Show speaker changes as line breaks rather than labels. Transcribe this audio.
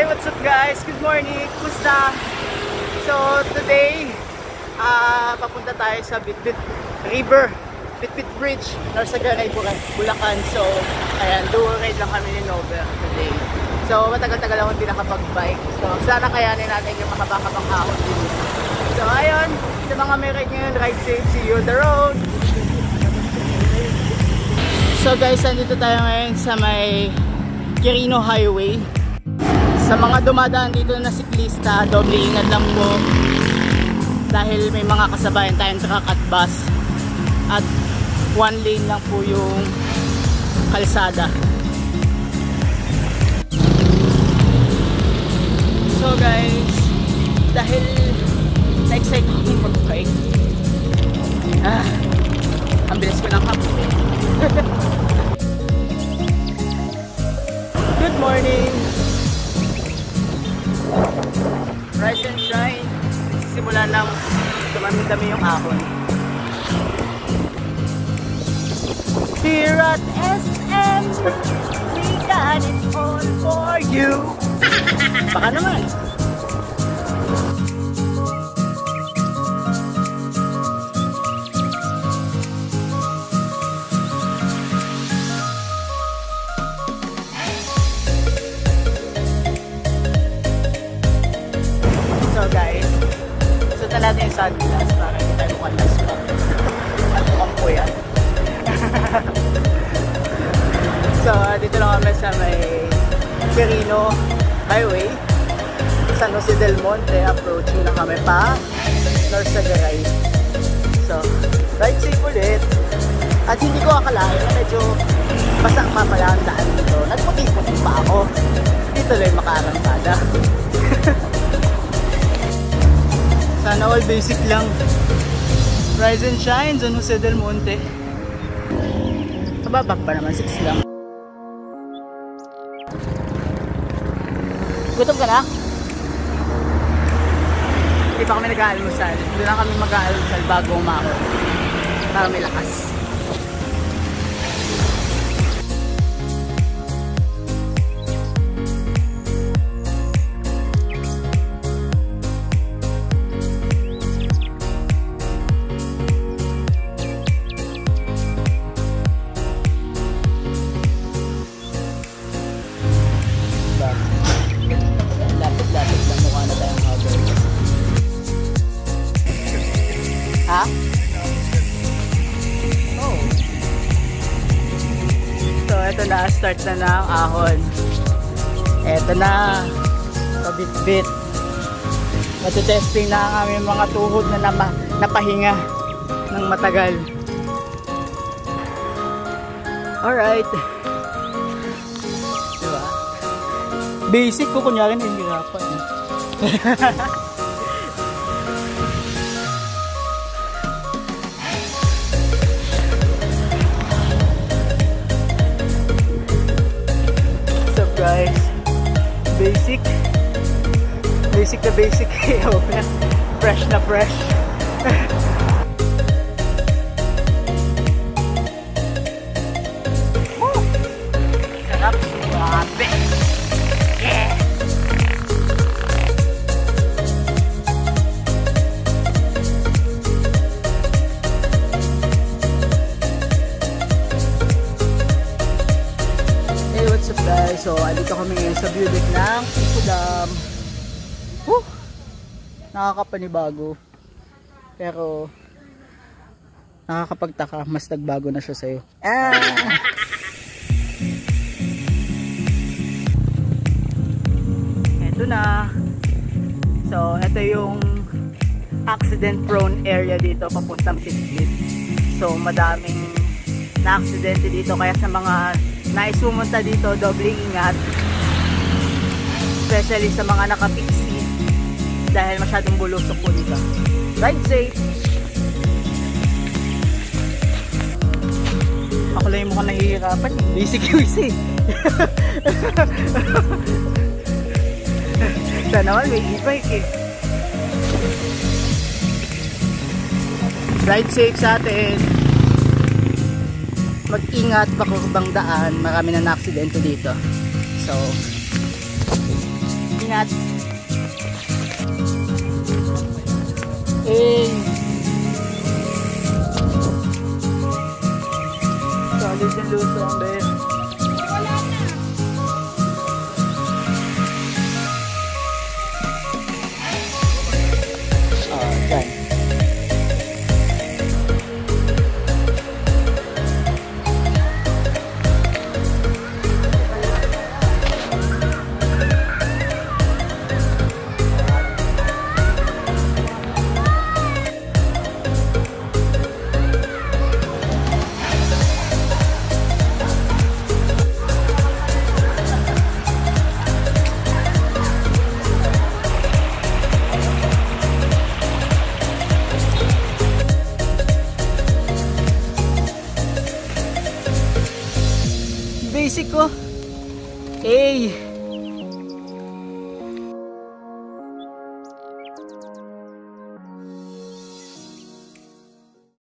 Hey, what's up guys? Good morning! Kumusta? So today, papunta tayo sa Bitbit River, Bitbit Bridge, Norsagaray, Bulacan. So, ayan, dual ride lang kami ni Nover today. So, matagal-tagal ako hindi nakapag-bike. So, sana kayanin natin yung mahaba-habang ahon din. So, ayun, sa mga may ride ngayon, ride safe, see you on the road! So guys, nandito tayo ngayon sa may Quirino Highway. Sa mga dumadaan dito na siklista, doble ingat lang po dahil may mga kasabayan tayong truck at bus at one lane lang po yung kalsada. So guys, dahil na-excite akong mag-bike, ang bilis ko lang kapit. Good morning! Rise and shine. Simula nang dumami-dami yung ahon. Here at SM, we got it all for you. Baka naman. So guys, sutan natin yung sunglass para hindi tayo mukhang laspa. At mukhang po yan. So dito lang kami sa may Quirino Highway, San Jose del Monte. Approaching na kami pa Norsagaray. So ride safe ulit. At hindi ko akalain na medyo basa pa pala ang daan dito. Nagputi-puti pa ako. Hindi tuloy makaarangkada. Sana all basic lang. Rise and shine, San Jose del Monte. Kababak pa naman, 6 lang. Gutom ka na? Hindi pa kami nag-aalmusal. Doon lang kami mag-aalmusal bago umahon. Para may lakas. Lapit-lapit lang, mukha na tayong hugger. Ha? Oh. So eto na, start na ang ahon. Eto na, pabit-bit. Matutesting na ang aming mga tuhod na napahinga ng matagal. Alright. Basic ko, kunyari nahihirapan. What's up guys? Basic na basic. Fresh na fresh. Sarap, suwabe. So, dito kami ngayon sa view deck ng Pico Dam. Nakakapanibago. Pero, nakakapagtaka. Mas nagbago na siya sa'yo. Ito na. So, ito yung accident prone area dito papuntang Bitbit. So, madaming na-aksidente dito. Kaya sa mga nais pumunta dito, doble ingat, especially sa mga nakapiksi dahil masyadong bulusok po dito. Ride safe! Ako lang yung mukhang nahihirapan. Basic easy. Sana naman may e-bike eh. Ride safe sa atin. Mag-ingat, pakurbang daan, marami na na-aksidente dito. So, Ingat. Eh. Solid yung luso ang be. Dyan. Basic ko. A.